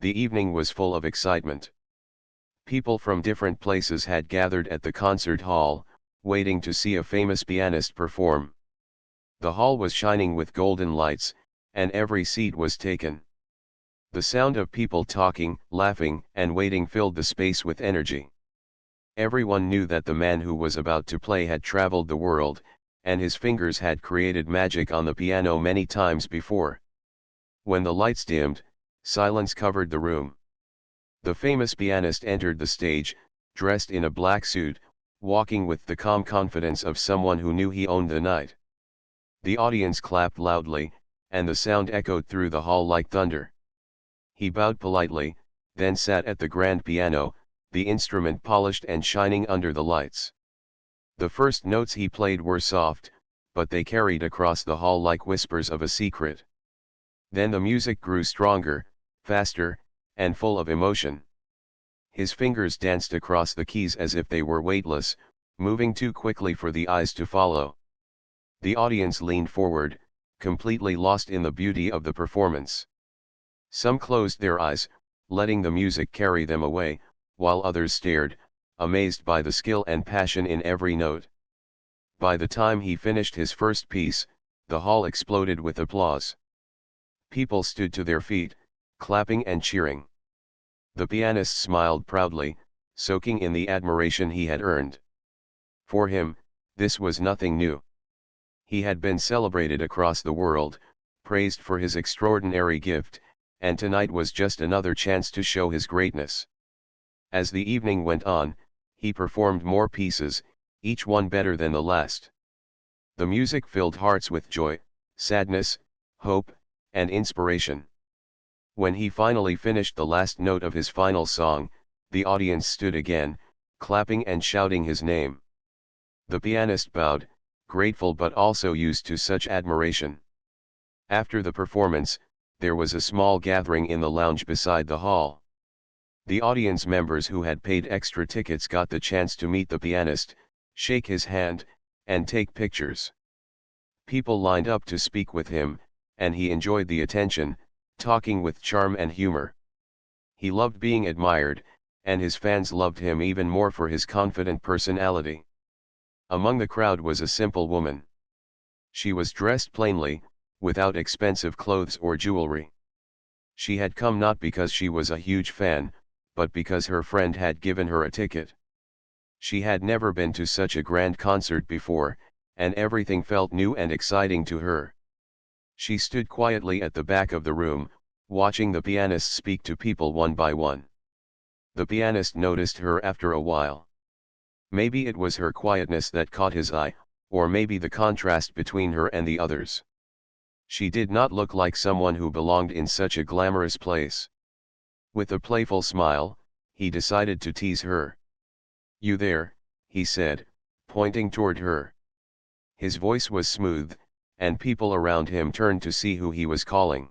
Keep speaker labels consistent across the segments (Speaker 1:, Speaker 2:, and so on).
Speaker 1: The evening was full of excitement. People from different places had gathered at the concert hall, waiting to see a famous pianist perform. The hall was shining with golden lights, and every seat was taken. The sound of people talking, laughing, and waiting filled the space with energy. Everyone knew that the man who was about to play had traveled the world, and his fingers had created magic on the piano many times before. When the lights dimmed, silence covered the room. The famous pianist entered the stage, dressed in a black suit, walking with the calm confidence of someone who knew he owned the night. The audience clapped loudly, and the sound echoed through the hall like thunder. He bowed politely, then sat at the grand piano, the instrument polished and shining under the lights. The first notes he played were soft, but they carried across the hall like whispers of a secret. Then the music grew stronger, faster, and full of emotion. His fingers danced across the keys as if they were weightless, moving too quickly for the eyes to follow. The audience leaned forward, completely lost in the beauty of the performance. Some closed their eyes, letting the music carry them away, while others stared, amazed by the skill and passion in every note. By the time he finished his first piece, the hall exploded with applause. People stood to their feet, clapping and cheering. The pianist smiled proudly, soaking in the admiration he had earned. For him, this was nothing new. He had been celebrated across the world, praised for his extraordinary gift, and tonight was just another chance to show his greatness. As the evening went on, he performed more pieces, each one better than the last. The music filled hearts with joy, sadness, hope, and inspiration. When he finally finished the last note of his final song, the audience stood again, clapping and shouting his name. The pianist bowed, grateful but also used to such admiration. After the performance, there was a small gathering in the lounge beside the hall. The audience members who had paid extra tickets got the chance to meet the pianist, shake his hand, and take pictures. People lined up to speak with him, and he enjoyed the attention, talking with charm and humor. He loved being admired, and his fans loved him even more for his confident personality. Among the crowd was a simple woman. She was dressed plainly, without expensive clothes or jewelry. She had come not because she was a huge fan, but because her friend had given her a ticket. She had never been to such a grand concert before, and everything felt new and exciting to her. She stood quietly at the back of the room, watching the pianist speak to people one by one. The pianist noticed her after a while. Maybe it was her quietness that caught his eye, or maybe the contrast between her and the others. She did not look like someone who belonged in such a glamorous place. With a playful smile, he decided to tease her. "You there," he said, pointing toward her. His voice was smooth, and people around him turned to see who he was calling.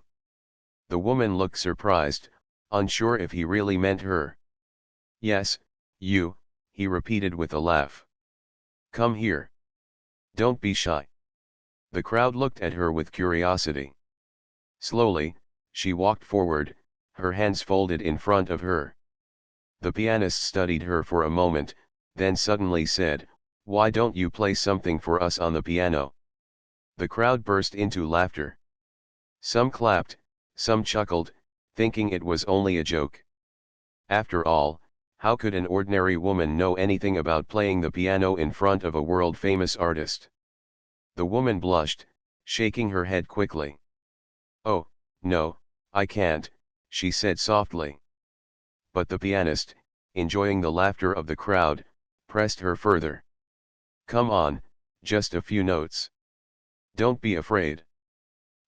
Speaker 1: The woman looked surprised, unsure if he really meant her. "Yes, you," he repeated with a laugh. "Come here. Don't be shy." The crowd looked at her with curiosity. Slowly, she walked forward, her hands folded in front of her. The pianist studied her for a moment, then suddenly said, "Why don't you play something for us on the piano?" The crowd burst into laughter. Some clapped, some chuckled, thinking it was only a joke. After all, how could an ordinary woman know anything about playing the piano in front of a world-famous artist? The woman blushed, shaking her head quickly. "Oh, no, I can't," she said softly. But the pianist, enjoying the laughter of the crowd, pressed her further. "Come on, just a few notes. Don't be afraid.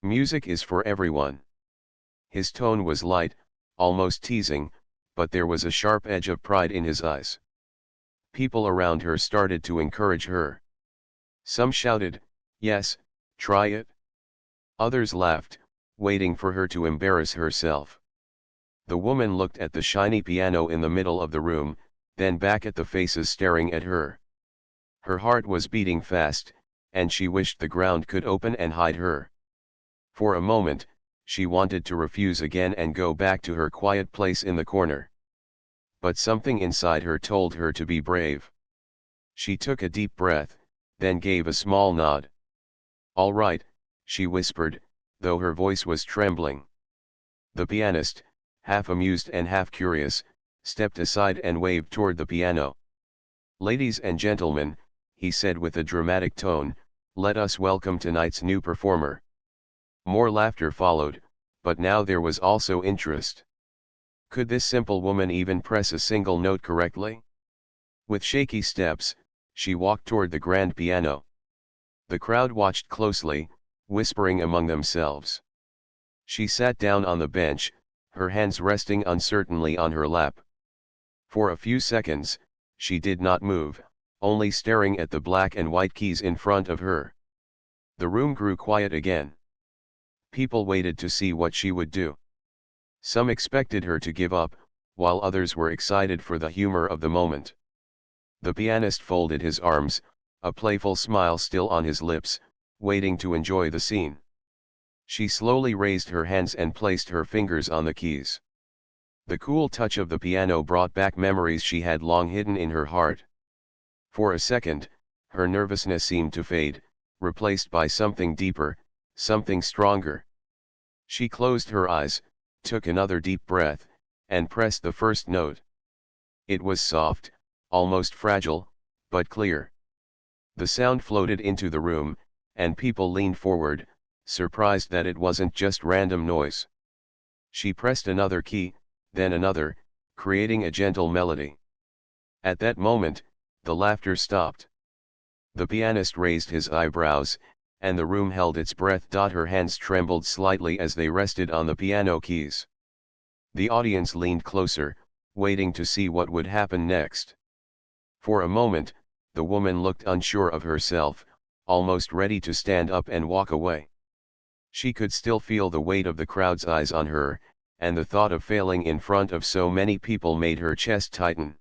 Speaker 1: Music is for everyone." His tone was light, almost teasing, but there was a sharp edge of pride in his eyes. People around her started to encourage her. Some shouted, "Yes, try it." Others laughed, waiting for her to embarrass herself. The woman looked at the shiny piano in the middle of the room, then back at the faces staring at her. Her heart was beating fast, and she wished the ground could open and hide her. For a moment, she wanted to refuse again and go back to her quiet place in the corner. But something inside her told her to be brave. She took a deep breath, then gave a small nod. "All right," she whispered, though her voice was trembling. The pianist, half amused and half curious, stepped aside and waved toward the piano. "Ladies and gentlemen," he said with a dramatic tone, "let us welcome tonight's new performer." More laughter followed, but now there was also interest. Could this simple woman even press a single note correctly? With shaky steps, she walked toward the grand piano. The crowd watched closely, whispering among themselves. She sat down on the bench, her hands resting uncertainly on her lap. For a few seconds, she did not move, only staring at the black and white keys in front of her. The room grew quiet again. People waited to see what she would do. Some expected her to give up, while others were excited for the humor of the moment. The pianist folded his arms, a playful smile still on his lips, waiting to enjoy the scene. She slowly raised her hands and placed her fingers on the keys. The cool touch of the piano brought back memories she had long hidden in her heart. For a second, her nervousness seemed to fade, replaced by something deeper, something stronger. She closed her eyes, took another deep breath, and pressed the first note. It was soft, almost fragile, but clear. The sound floated into the room, and people leaned forward, surprised that it wasn't just random noise. She pressed another key, then another, creating a gentle melody. At that moment, the laughter stopped. The pianist raised his eyebrows, and the room held its breath. Her hands trembled slightly as they rested on the piano keys. The audience leaned closer, waiting to see what would happen next. For a moment, the woman looked unsure of herself, almost ready to stand up and walk away. She could still feel the weight of the crowd's eyes on her, and the thought of failing in front of so many people made her chest tighten.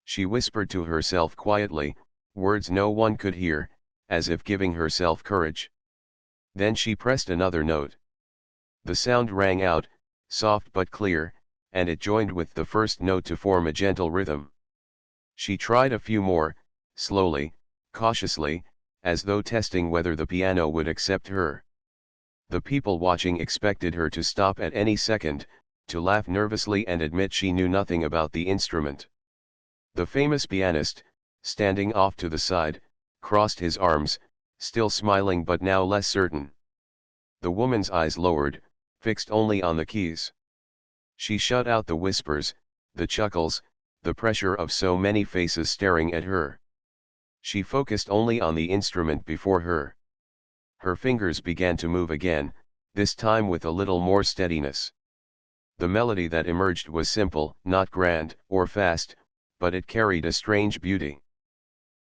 Speaker 1: She whispered to herself quietly, words no one could hear, as if giving herself courage. Then she pressed another note. The sound rang out, soft but clear, and it joined with the first note to form a gentle rhythm. She tried a few more, slowly, cautiously, as though testing whether the piano would accept her. The people watching expected her to stop at any second, to laugh nervously and admit she knew nothing about the instrument. The famous pianist, standing off to the side, crossed his arms, still smiling but now less certain. The woman's eyes lowered, fixed only on the keys. She shut out the whispers, the chuckles, the pressure of so many faces staring at her. She focused only on the instrument before her. Her fingers began to move again, this time with a little more steadiness. The melody that emerged was simple, not grand or fast, but it carried a strange beauty.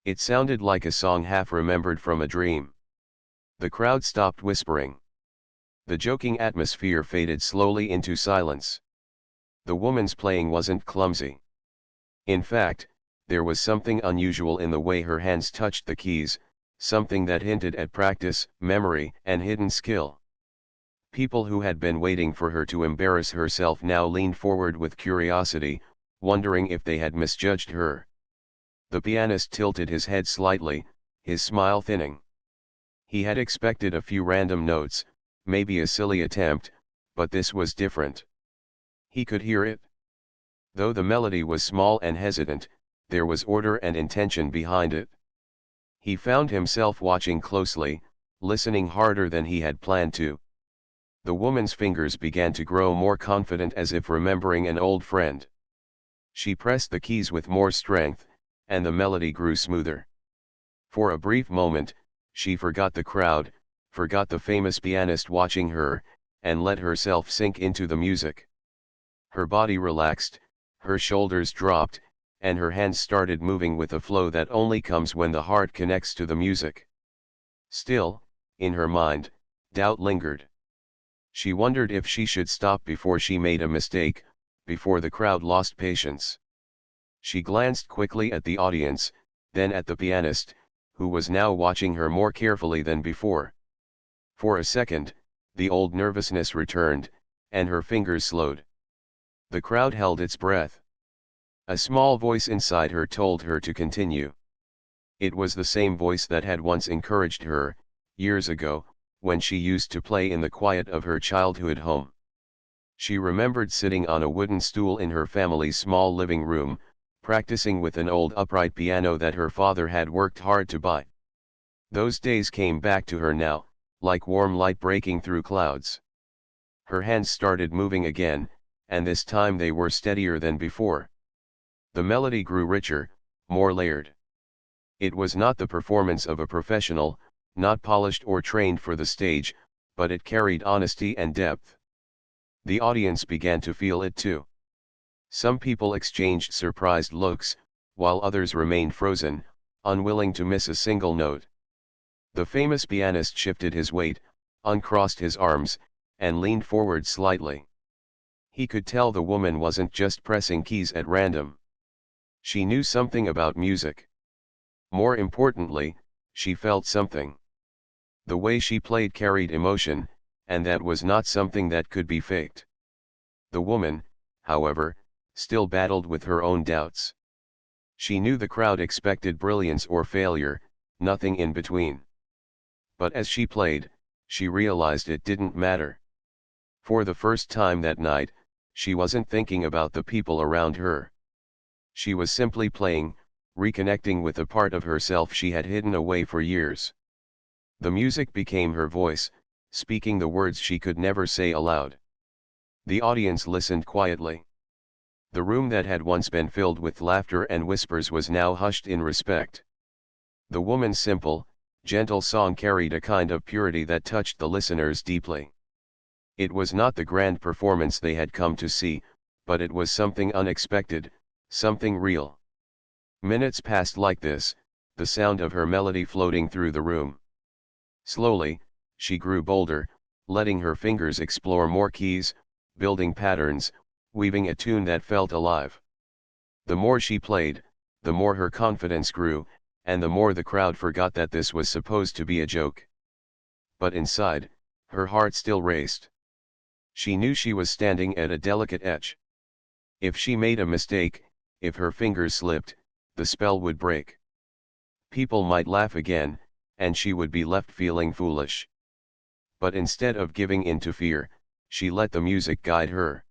Speaker 1: It sounded like a song half remembered from a dream. The crowd stopped whispering. The joking atmosphere faded slowly into silence. The woman's playing wasn't clumsy. In fact, there was something unusual in the way her hands touched the keys, something that hinted at practice, memory, and hidden skill. People who had been waiting for her to embarrass herself now leaned forward with curiosity, wondering if they had misjudged her. The pianist tilted his head slightly, his smile thinning. He had expected a few random notes, maybe a silly attempt, but this was different. He could hear it. Though the melody was small and hesitant, there was order and intention behind it. He found himself watching closely, listening harder than he had planned to. The woman's fingers began to grow more confident, as if remembering an old friend. She pressed the keys with more strength, and the melody grew smoother. For a brief moment, she forgot the crowd, forgot the famous pianist watching her, and let herself sink into the music. Her body relaxed, her shoulders dropped, and her hands started moving with a flow that only comes when the heart connects to the music. Still, in her mind, doubt lingered. She wondered if she should stop before she made a mistake, before the crowd lost patience. She glanced quickly at the audience, then at the pianist, who was now watching her more carefully than before. For a second, the old nervousness returned, and her fingers slowed. The crowd held its breath. A small voice inside her told her to continue. It was the same voice that had once encouraged her, years ago, when she used to play in the quiet of her childhood home. She remembered sitting on a wooden stool in her family's small living room, practicing with an old upright piano that her father had worked hard to buy. Those days came back to her now, like warm light breaking through clouds. Her hands started moving again, and this time they were steadier than before. The melody grew richer, more layered. It was not the performance of a professional, not polished or trained for the stage, but it carried honesty and depth. The audience began to feel it too. Some people exchanged surprised looks, while others remained frozen, unwilling to miss a single note. The famous pianist shifted his weight, uncrossed his arms, and leaned forward slightly. He could tell the woman wasn't just pressing keys at random. She knew something about music. More importantly, she felt something. The way she played carried emotion, and that was not something that could be faked. The woman, however, still battled with her own doubts. She knew the crowd expected brilliance or failure, nothing in between. But as she played, she realized it didn't matter. For the first time that night, she wasn't thinking about the people around her. She was simply playing, reconnecting with a part of herself she had hidden away for years. The music became her voice, speaking the words she could never say aloud. The audience listened quietly. The room that had once been filled with laughter and whispers was now hushed in respect. The woman's simple, gentle song carried a kind of purity that touched the listeners deeply. It was not the grand performance they had come to see, but it was something unexpected, something real. Minutes passed like this, the sound of her melody floating through the room. Slowly, she grew bolder, letting her fingers explore more keys, building patterns, weaving a tune that felt alive. The more she played, the more her confidence grew, and the more the crowd forgot that this was supposed to be a joke. But inside, her heart still raced. She knew she was standing at a delicate edge. If she made a mistake, if her fingers slipped, the spell would break. People might laugh again, and she would be left feeling foolish. But instead of giving in to fear, she let the music guide her.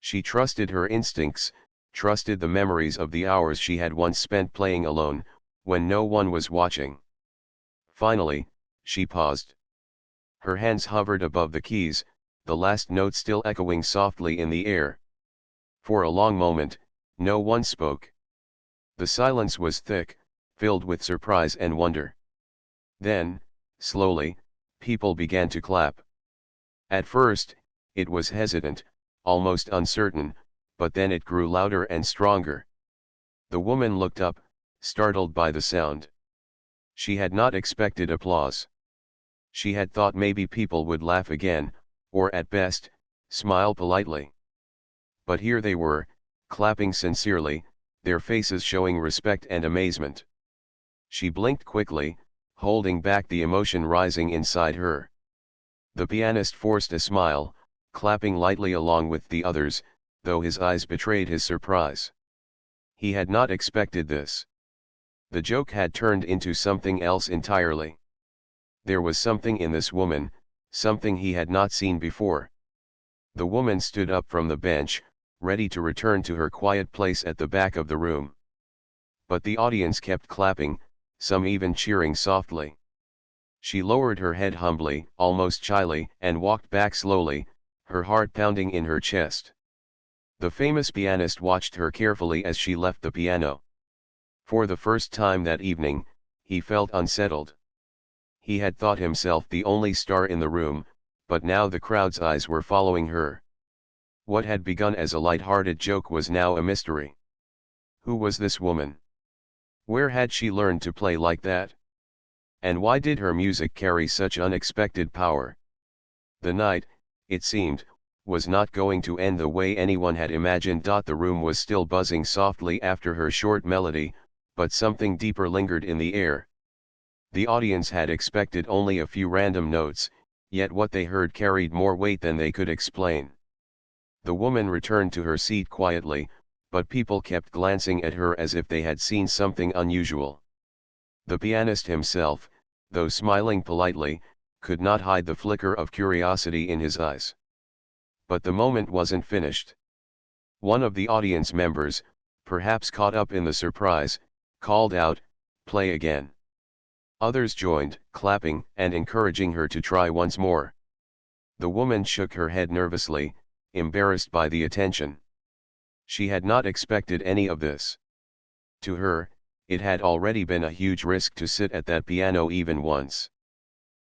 Speaker 1: She trusted her instincts, trusted the memories of the hours she had once spent playing alone, when no one was watching. Finally, she paused. Her hands hovered above the keys, the last note still echoing softly in the air. For a long moment, no one spoke. The silence was thick, filled with surprise and wonder. Then, slowly, people began to clap. At first, it was hesitant, almost uncertain, but then it grew louder and stronger. The woman looked up, startled by the sound. She had not expected applause. She had thought maybe people would laugh again, or at best, smile politely. But here they were, clapping sincerely, their faces showing respect and amazement. She blinked quickly, holding back the emotion rising inside her. The pianist forced a smile, clapping lightly along with the others, though his eyes betrayed his surprise. He had not expected this. The joke had turned into something else entirely. There was something in this woman, something he had not seen before. The woman stood up from the bench, ready to return to her quiet place at the back of the room. But the audience kept clapping, some even cheering softly. She lowered her head humbly, almost shyly, and walked back slowly, her heart pounding in her chest. The famous pianist watched her carefully as she left the piano. For the first time that evening, he felt unsettled. He had thought himself the only star in the room, but now the crowd's eyes were following her. What had begun as a light-hearted joke was now a mystery. Who was this woman? Where had she learned to play like that? And why did her music carry such unexpected power? The night, it seemed, was not going to end the way anyone had imagined. The room was still buzzing softly after her short melody, but something deeper lingered in the air. The audience had expected only a few random notes, Yet what they heard carried more weight than they could explain. The woman returned to her seat quietly, but people kept glancing at her as if they had seen something unusual. The pianist himself, though smiling politely, could not hide the flicker of curiosity in his eyes. But the moment wasn't finished. One of the audience members, perhaps caught up in the surprise, called out, "Play again." Others joined, clapping and encouraging her to try once more. The woman shook her head nervously, embarrassed by the attention. She had not expected any of this. To her, it had already been a huge risk to sit at that piano even once.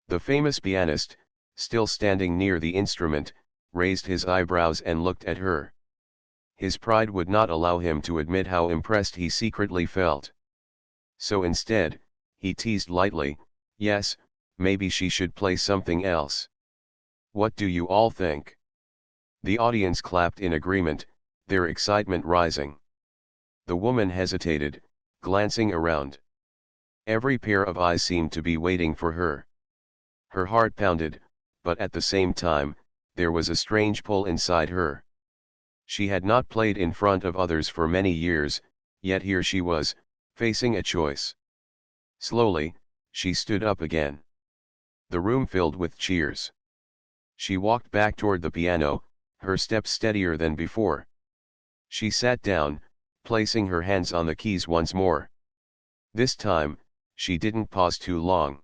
Speaker 1: The famous pianist, still standing near the instrument, raised his eyebrows and looked at her. His pride would not allow him to admit how impressed he secretly felt. So instead, he teased lightly, "Yes, maybe she should play something else. What do you all think?" The audience clapped in agreement, their excitement rising. The woman hesitated, glancing around. Every pair of eyes seemed to be waiting for her. Her heart pounded, but at the same time, there was a strange pull inside her. She had not played in front of others for many years, yet here she was, facing a choice. Slowly, she stood up again. The room filled with cheers. She walked back toward the piano, her steps steadier than before. She sat down, placing her hands on the keys once more. This time, she didn't pause too long.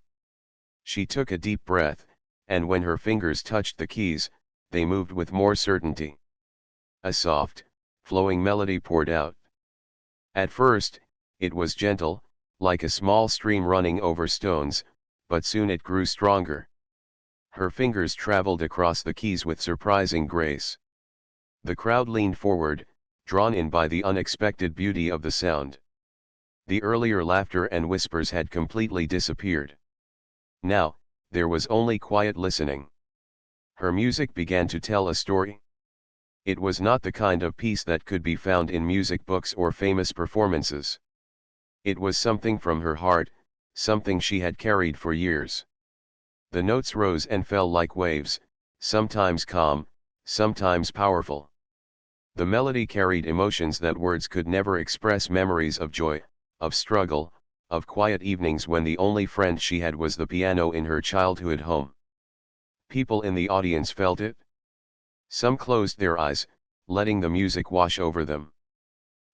Speaker 1: She took a deep breath, and when her fingers touched the keys, they moved with more certainty. A soft, flowing melody poured out. At first, it was gentle, like a small stream running over stones, but soon it grew stronger. Her fingers traveled across the keys with surprising grace. The crowd leaned forward, drawn in by the unexpected beauty of the sound. The earlier laughter and whispers had completely disappeared. Now, there was only quiet listening. Her music began to tell a story. It was not the kind of piece that could be found in music books or famous performances. It was something from her heart, something she had carried for years. The notes rose and fell like waves, sometimes calm, sometimes powerful. The melody carried emotions that words could never express, memories of joy, of struggle, of quiet evenings when the only friend she had was the piano in her childhood home. People in the audience felt it. Some closed their eyes, letting the music wash over them.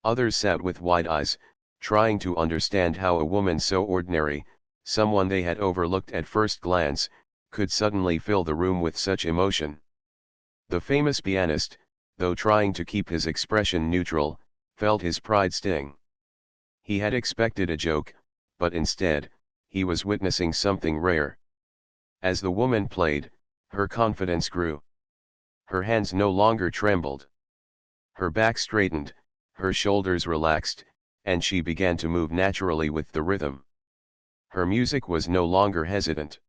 Speaker 1: Others sat with wide eyes, trying to understand how a woman so ordinary, someone they had overlooked at first glance, could suddenly fill the room with such emotion. The famous pianist, though trying to keep his expression neutral, felt his pride sting. He had expected a joke, but instead, he was witnessing something rare. As the woman played, her confidence grew. Her hands no longer trembled. Her back straightened, her shoulders relaxed, and she began to move naturally with the rhythm. Her music was no longer hesitant.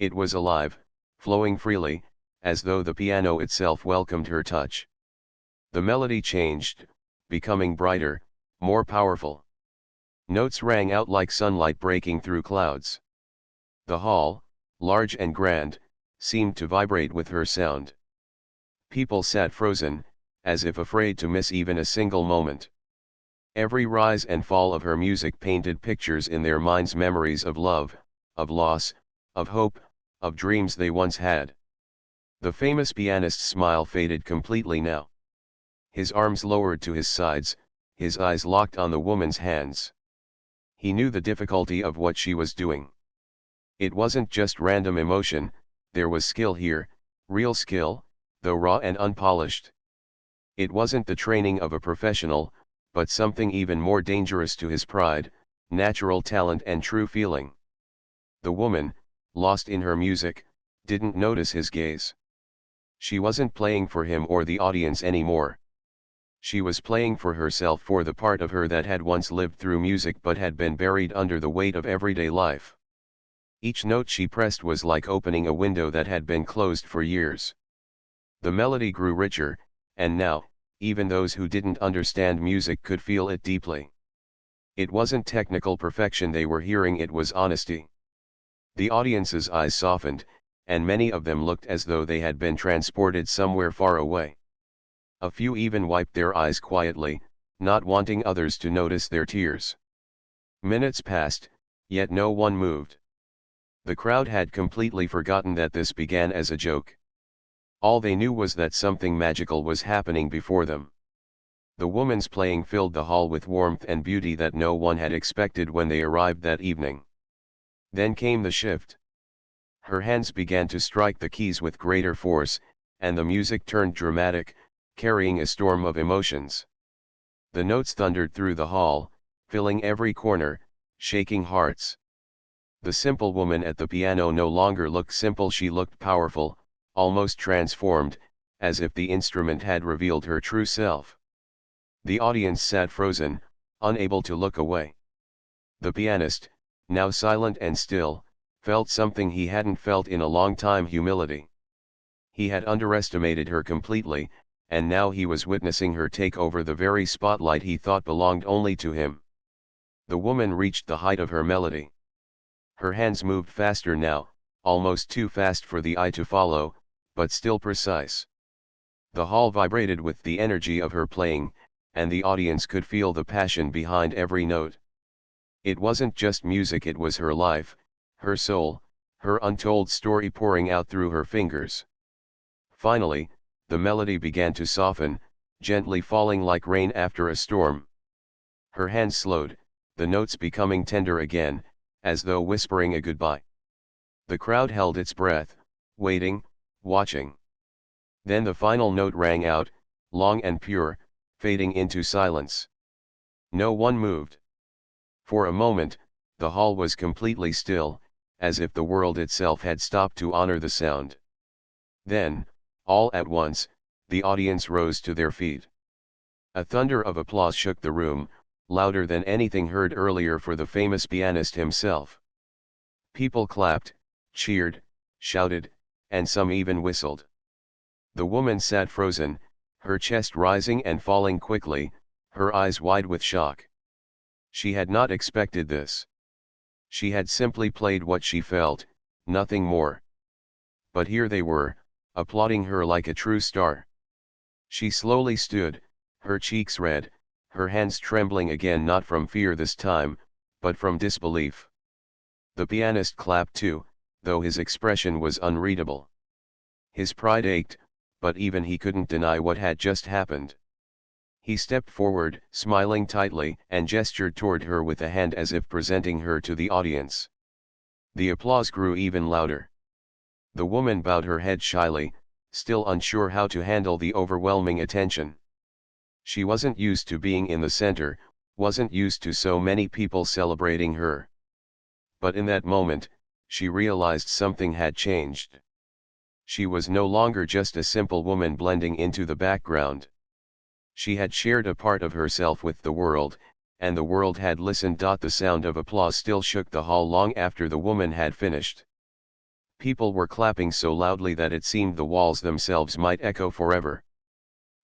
Speaker 1: It was alive, flowing freely, as though the piano itself welcomed her touch. The melody changed, becoming brighter, more powerful. Notes rang out like sunlight breaking through clouds. The hall, large and grand, seemed to vibrate with her sound. People sat frozen, as if afraid to miss even a single moment. Every rise and fall of her music painted pictures in their minds, memories of love, of loss, of hope, of dreams they once had. The famous pianist's smile faded completely now. His arms lowered to his sides, his eyes locked on the woman's hands. He knew the difficulty of what she was doing. It wasn't just random emotion, there was skill here, real skill, though raw and unpolished. It wasn't the training of a professional, but something even more dangerous to his pride, natural talent and true feeling. The woman, lost in her music, didn't notice his gaze. She wasn't playing for him or the audience anymore. She was playing for herself, for the part of her that had once lived through music but had been buried under the weight of everyday life. Each note she pressed was like opening a window that had been closed for years. The melody grew richer, and now, even those who didn't understand music could feel it deeply. It wasn't technical perfection they were hearing, it was honesty. The audience's eyes softened, and many of them looked as though they had been transported somewhere far away. A few even wiped their eyes quietly, not wanting others to notice their tears. Minutes passed, yet no one moved. The crowd had completely forgotten that this began as a joke. All they knew was that something magical was happening before them. The woman's playing filled the hall with warmth and beauty that no one had expected when they arrived that evening. Then came the shift. Her hands began to strike the keys with greater force, and the music turned dramatic, carrying a storm of emotions. The notes thundered through the hall, filling every corner, shaking hearts. The simple woman at the piano no longer looked simple, she looked powerful, almost transformed, as if the instrument had revealed her true self. The audience sat frozen, unable to look away. The pianist, now silent and still, felt something he hadn't felt in a long time: humility. He had underestimated her completely, and now he was witnessing her take over the very spotlight he thought belonged only to him. The woman reached the height of her melody. Her hands moved faster now, almost too fast for the eye to follow, but still precise. The hall vibrated with the energy of her playing, and the audience could feel the passion behind every note. It wasn't just music, it was her life, her soul, her untold story pouring out through her fingers. Finally, the melody began to soften, gently falling like rain after a storm. Her hands slowed, the notes becoming tender again, as though whispering a goodbye. The crowd held its breath, waiting, watching. Then the final note rang out, long and pure, fading into silence. No one moved. For a moment, the hall was completely still, as if the world itself had stopped to honor the sound. Then, all at once, the audience rose to their feet. A thunder of applause shook the room, louder than anything heard earlier for the famous pianist himself. People clapped, cheered, shouted, and some even whistled. The woman sat frozen, her chest rising and falling quickly, her eyes wide with shock. She had not expected this. She had simply played what she felt, nothing more. But here they were, applauding her like a true star. She slowly stood, her cheeks red, her hands trembling again, not from fear this time, but from disbelief. The pianist clapped too, though his expression was unreadable. His pride ached, but even he couldn't deny what had just happened. He stepped forward, smiling tightly, and gestured toward her with a hand as if presenting her to the audience. The applause grew even louder. The woman bowed her head shyly, still unsure how to handle the overwhelming attention. She wasn't used to being in the center, wasn't used to so many people celebrating her. But in that moment, she realized something had changed. She was no longer just a simple woman blending into the background. She had shared a part of herself with the world, and the world had listened. The sound of applause still shook the hall long after the woman had finished. People were clapping so loudly that it seemed the walls themselves might echo forever.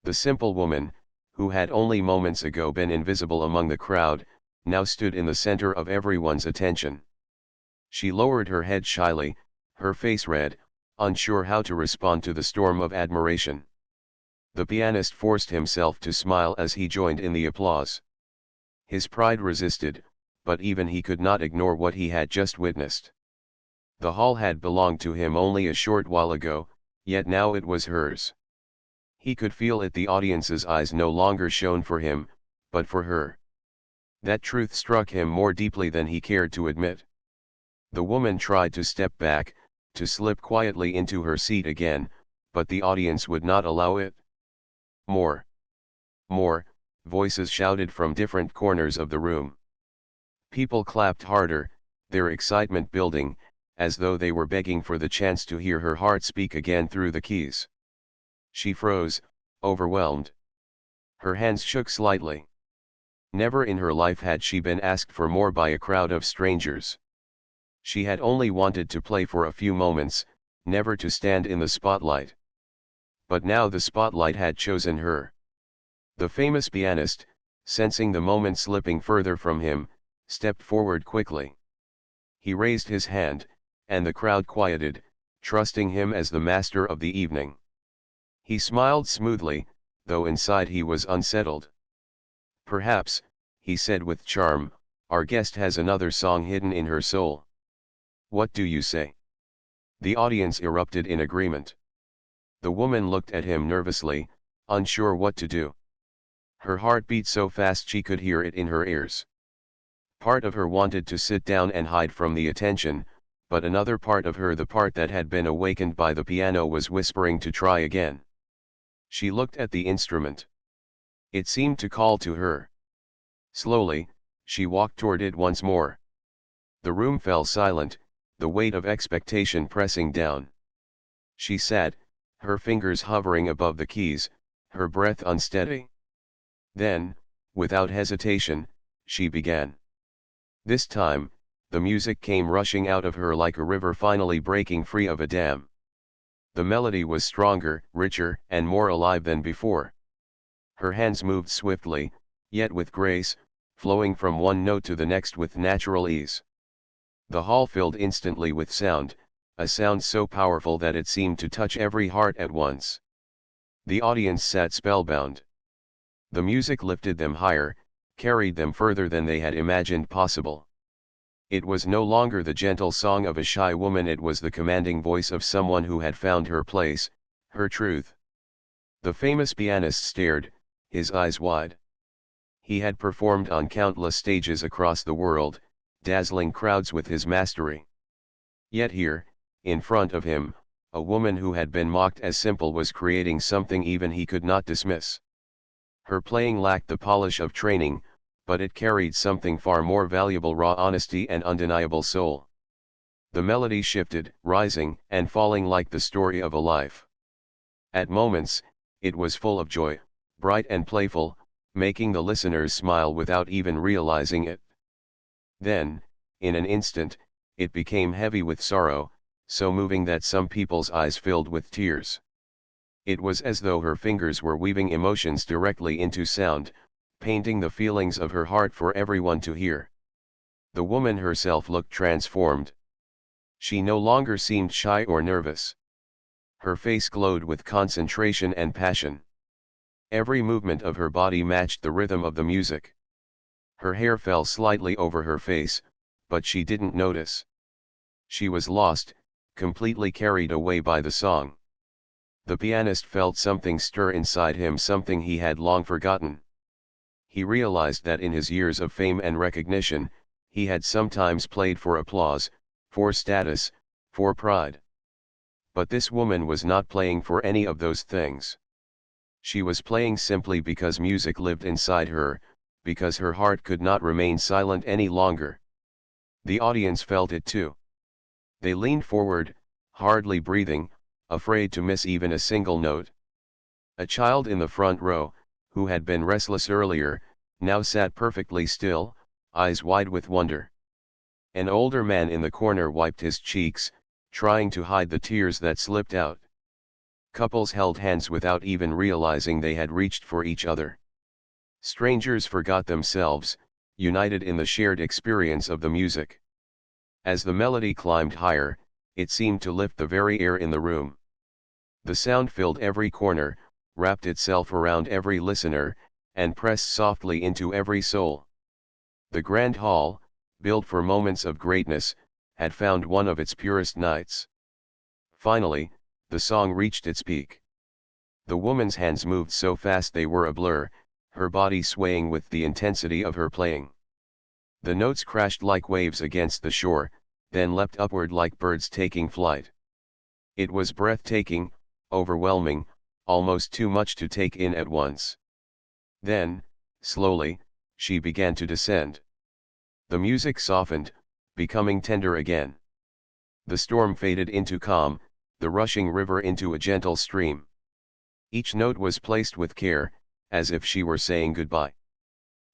Speaker 1: The simple woman, who had only moments ago been invisible among the crowd, now stood in the center of everyone's attention. She lowered her head shyly, her face red, unsure how to respond to the storm of admiration. The pianist forced himself to smile as he joined in the applause. His pride resisted, but even he could not ignore what he had just witnessed. The hall had belonged to him only a short while ago, yet now it was hers. He could feel it. The audience's eyes no longer shone for him, but for her. That truth struck him more deeply than he cared to admit. The woman tried to step back, to slip quietly into her seat again, but the audience would not allow it. More. More, voices shouted from different corners of the room. People clapped harder, their excitement building, as though they were begging for the chance to hear her heart speak again through the keys. She froze, overwhelmed. Her hands shook slightly. Never in her life had she been asked for more by a crowd of strangers. She had only wanted to play for a few moments, never to stand in the spotlight. But now the spotlight had chosen her. The famous pianist, sensing the moment slipping further from him, stepped forward quickly. He raised his hand, and the crowd quieted, trusting him as the master of the evening. He smiled smoothly, though inside he was unsettled. "Perhaps," he said with charm, "our guest has another song hidden in her soul. What do you say?" The audience erupted in agreement. The woman looked at him nervously, unsure what to do. Her heart beat so fast she could hear it in her ears. Part of her wanted to sit down and hide from the attention, but another part of her, the part that had been awakened by the piano, was whispering to try again. She looked at the instrument. It seemed to call to her. Slowly, she walked toward it once more. The room fell silent, the weight of expectation pressing down. She sat, her fingers hovering above the keys, her breath unsteady. Then, without hesitation, she began. This time, the music came rushing out of her like a river finally breaking free of a dam. The melody was stronger, richer, and more alive than before. Her hands moved swiftly, yet with grace, flowing from one note to the next with natural ease. The hall filled instantly with sound, a sound so powerful that it seemed to touch every heart at once. The audience sat spellbound. The music lifted them higher, carried them further than they had imagined possible. It was no longer the gentle song of a shy woman, it was the commanding voice of someone who had found her place, her truth. The famous pianist stared, his eyes wide. He had performed on countless stages across the world, dazzling crowds with his mastery. Yet here, in front of him, a woman who had been mocked as simple was creating something even he could not dismiss. Her playing lacked the polish of training, but it carried something far more valuable: raw honesty and undeniable soul. The melody shifted, rising and falling like the story of a life. At moments, it was full of joy, bright and playful, making the listeners smile without even realizing it. Then, in an instant, it became heavy with sorrow, so moving that some people's eyes filled with tears. It was as though her fingers were weaving emotions directly into sound, painting the feelings of her heart for everyone to hear. The woman herself looked transformed. She no longer seemed shy or nervous. Her face glowed with concentration and passion. Every movement of her body matched the rhythm of the music. Her hair fell slightly over her face, but she didn't notice. She was lost, completely carried away by the song. The pianist felt something stir inside him, something he had long forgotten. He realized that in his years of fame and recognition, he had sometimes played for applause, for status, for pride. But this woman was not playing for any of those things. She was playing simply because music lived inside her, because her heart could not remain silent any longer. The audience felt it too. They leaned forward, hardly breathing, afraid to miss even a single note. A child in the front row, who had been restless earlier, now sat perfectly still, eyes wide with wonder. An older man in the corner wiped his cheeks, trying to hide the tears that slipped out. Couples held hands without even realizing they had reached for each other. Strangers forgot themselves, united in the shared experience of the music. As the melody climbed higher, it seemed to lift the very air in the room. The sound filled every corner, wrapped itself around every listener, and pressed softly into every soul. The grand hall, built for moments of greatness, had found one of its purest nights. Finally, the song reached its peak. The woman's hands moved so fast they were a blur, her body swaying with the intensity of her playing. The notes crashed like waves against the shore, then leapt upward like birds taking flight. It was breathtaking, overwhelming, almost too much to take in at once. Then, slowly, she began to descend. The music softened, becoming tender again. The storm faded into calm, the rushing river into a gentle stream. Each note was placed with care, as if she were saying goodbye.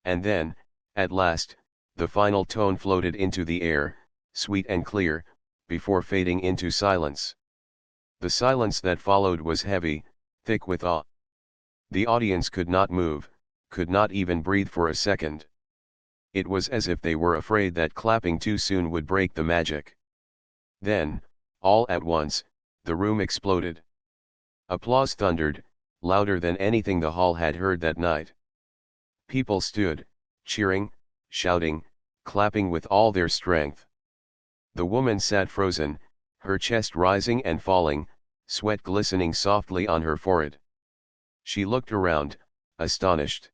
Speaker 1: And then, at last, the final tone floated into the air, sweet and clear, before fading into silence. The silence that followed was heavy, thick with awe. The audience could not move, could not even breathe for a second. It was as if they were afraid that clapping too soon would break the magic. Then, all at once, The room exploded. Applause thundered, louder than anything the hall had heard that night. People stood, cheering, shouting, clapping with all their strength. The woman sat frozen, her chest rising and falling, sweat glistening softly on her forehead. She looked around, astonished.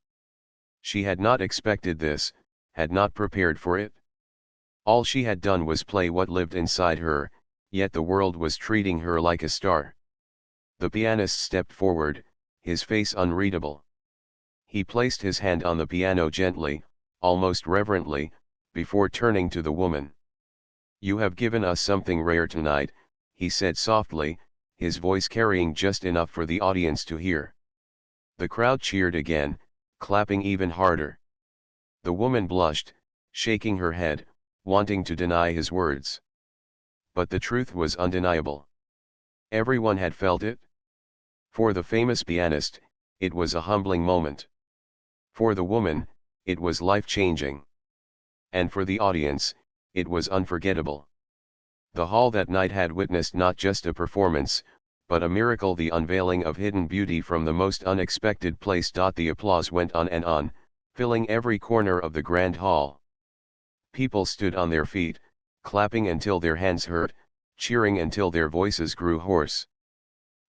Speaker 1: She had not expected this, had not prepared for it. All she had done was play what lived inside her, yet the world was treating her like a star. The pianist stepped forward, his face unreadable. He placed his hand on the piano gently, almost reverently, before turning to the woman. "You have given us something rare tonight," he said softly, his voice carrying just enough for the audience to hear. The crowd cheered again, clapping even harder. The woman blushed, shaking her head, wanting to deny his words. But the truth was undeniable. Everyone had felt it. For the famous pianist, it was a humbling moment. For the woman, it was life-changing. And for the audience, it was unforgettable. The hall that night had witnessed not just a performance, but a miracle, the unveiling of hidden beauty from the most unexpected place. The applause went on and on, filling every corner of the grand hall. People stood on their feet, clapping until their hands hurt, cheering until their voices grew hoarse.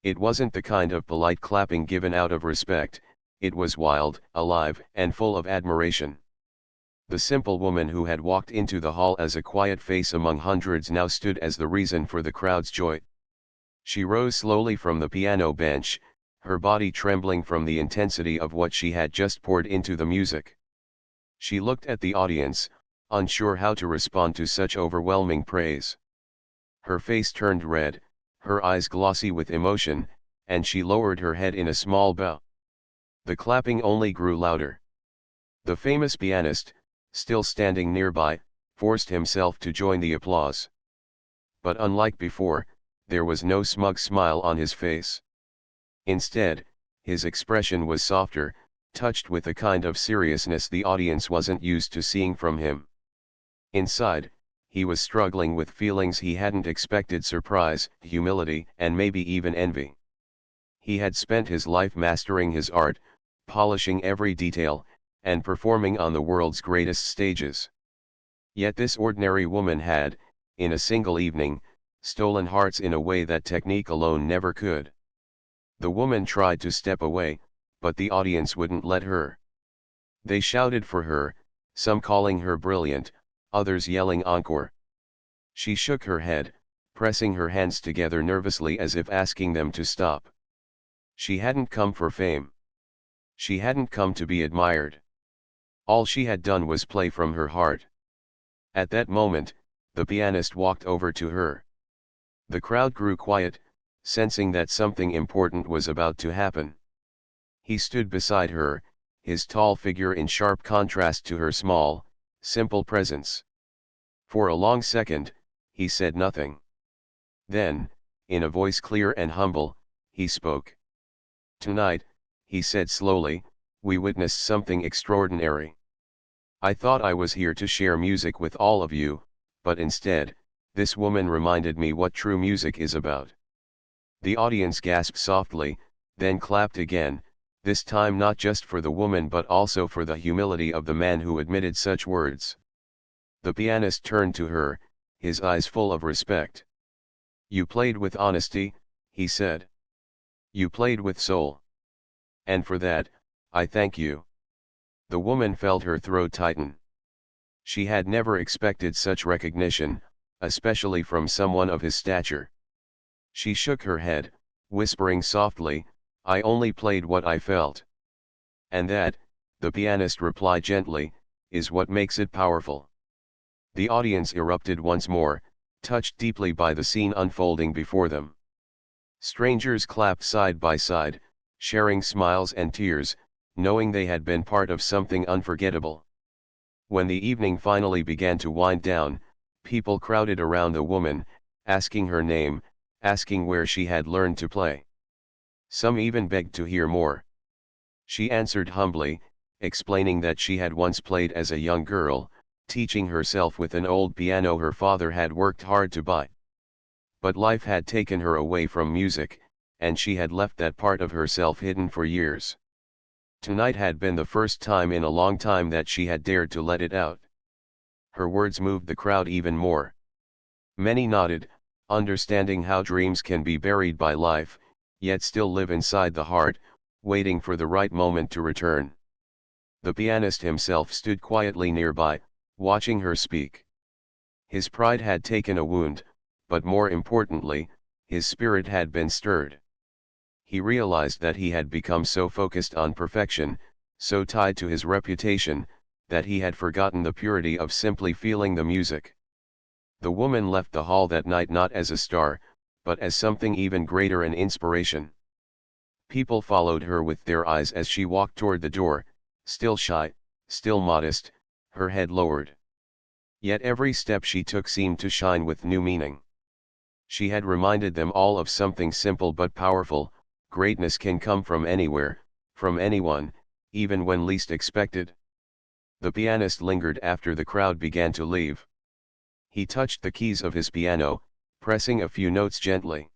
Speaker 1: It wasn't the kind of polite clapping given out of respect, it was wild, alive, and full of admiration. The simple woman who had walked into the hall as a quiet face among hundreds now stood as the reason for the crowd's joy. She rose slowly from the piano bench, her body trembling from the intensity of what she had just poured into the music. She looked at the audience, unsure how to respond to such overwhelming praise. Her face turned red, her eyes glossy with emotion, and she lowered her head in a small bow. The clapping only grew louder. The famous pianist, still standing nearby, forced himself to join the applause. But unlike before, there was no smug smile on his face. Instead, his expression was softer, touched with a kind of seriousness the audience wasn't used to seeing from him. Inside, he was struggling with feelings he hadn't expected: surprise, humility, and maybe even envy. He had spent his life mastering his art, polishing every detail, and performing on the world's greatest stages. Yet this ordinary woman had, in a single evening, stolen hearts in a way that technique alone never could. The woman tried to step away, but the audience wouldn't let her. They shouted for her, some calling her brilliant, others yelling encore. She shook her head, pressing her hands together nervously as if asking them to stop. She hadn't come for fame. She hadn't come to be admired. All she had done was play from her heart. At that moment, the pianist walked over to her. The crowd grew quiet, sensing that something important was about to happen. He stood beside her, his tall figure in sharp contrast to her small, simple presence. For a long second, he said nothing. Then, in a voice clear and humble, he spoke. "Tonight," he said slowly, "we witnessed something extraordinary. I thought I was here to share music with all of you, but instead, this woman reminded me what true music is about." The audience gasped softly, then clapped again, this time not just for the woman but also for the humility of the man who admitted such words. The pianist turned to her, his eyes full of respect. "You played with honesty," he said. "You played with soul. And for that, I thank you." The woman felt her throat tighten. She had never expected such recognition, especially from someone of his stature. She shook her head, whispering softly, "I only played what I felt." "And that," the pianist replied gently, "is what makes it powerful." The audience erupted once more, touched deeply by the scene unfolding before them. Strangers clapped side by side, sharing smiles and tears, knowing they had been part of something unforgettable. When the evening finally began to wind down, people crowded around the woman, asking her name, asking where she had learned to play. Some even begged to hear more. She answered humbly, explaining that she had once played as a young girl, teaching herself with an old piano her father had worked hard to buy. But life had taken her away from music, and she had left that part of herself hidden for years. Tonight had been the first time in a long time that she had dared to let it out. Her words moved the crowd even more. Many nodded, understanding how dreams can be buried by life, yet still live inside the heart, waiting for the right moment to return. The pianist himself stood quietly nearby, watching her speak. His pride had taken a wound, but more importantly, his spirit had been stirred. He realized that he had become so focused on perfection, so tied to his reputation, that he had forgotten the purity of simply feeling the music. The woman left the hall that night not as a star, but as something even greater, an inspiration. People followed her with their eyes as she walked toward the door, still shy, still modest, her head lowered. Yet every step she took seemed to shine with new meaning. She had reminded them all of something simple but powerful: greatness can come from anywhere, from anyone, even when least expected. The pianist lingered after the crowd began to leave. He touched the keys of his piano, pressing a few notes gently.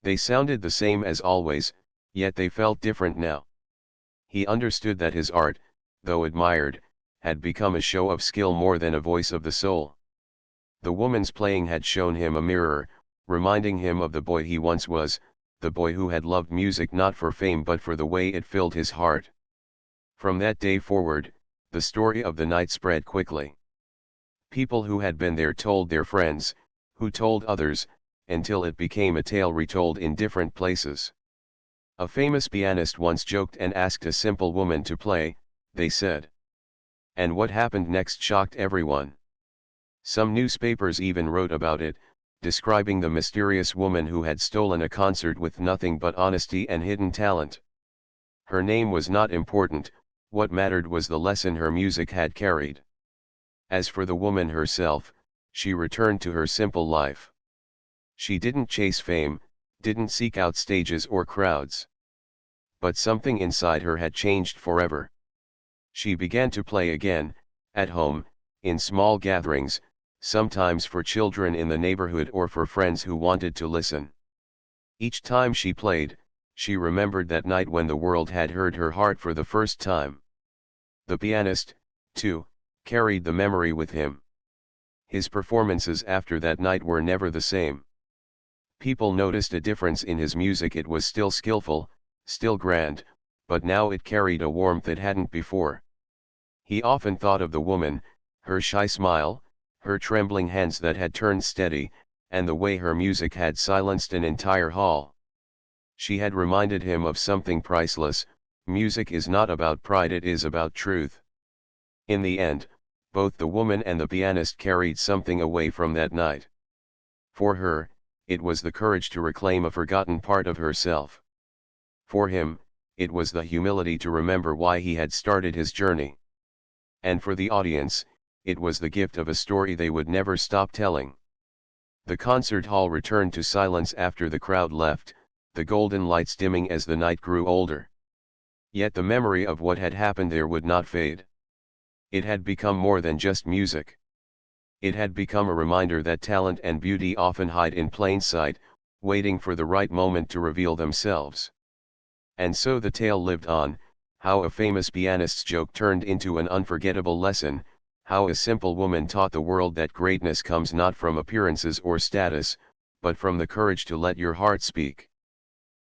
Speaker 1: They sounded the same as always, yet they felt different now. He understood that his art, though admired, had become a show of skill more than a voice of the soul. The woman's playing had shown him a mirror, reminding him of the boy he once was, the boy who had loved music not for fame but for the way it filled his heart. From that day forward, the story of the night spread quickly. People who had been there told their friends, who told others, until it became a tale retold in different places. A famous pianist once joked and asked a simple woman to play, they said. And what happened next shocked everyone. Some newspapers even wrote about it, describing the mysterious woman who had stolen a concert with nothing but honesty and hidden talent. Her name was not important, what mattered was the lesson her music had carried. As for the woman herself, she returned to her simple life. She didn't chase fame, didn't seek out stages or crowds. But something inside her had changed forever. She began to play again, at home, in small gatherings, sometimes for children in the neighborhood or for friends who wanted to listen. Each time she played, she remembered that night when the world had heard her heart for the first time. The pianist, too, carried the memory with him. His performances after that night were never the same. People noticed a difference in his music. It was still skillful, still grand, but now it carried a warmth it hadn't before. He often thought of the woman, her shy smile, her trembling hands that had turned steady, and the way her music had silenced an entire hall. She had reminded him of something priceless: music is not about pride, it is about truth. In the end, both the woman and the pianist carried something away from that night. For her, it was the courage to reclaim a forgotten part of herself. For him, it was the humility to remember why he had started his journey. And for the audience, it was the gift of a story they would never stop telling. The concert hall returned to silence after the crowd left, the golden lights dimming as the night grew older. Yet the memory of what had happened there would not fade. It had become more than just music. It had become a reminder that talent and beauty often hide in plain sight, waiting for the right moment to reveal themselves. And so the tale lived on, how a famous pianist's joke turned into an unforgettable lesson, how a simple woman taught the world that greatness comes not from appearances or status, but from the courage to let your heart speak.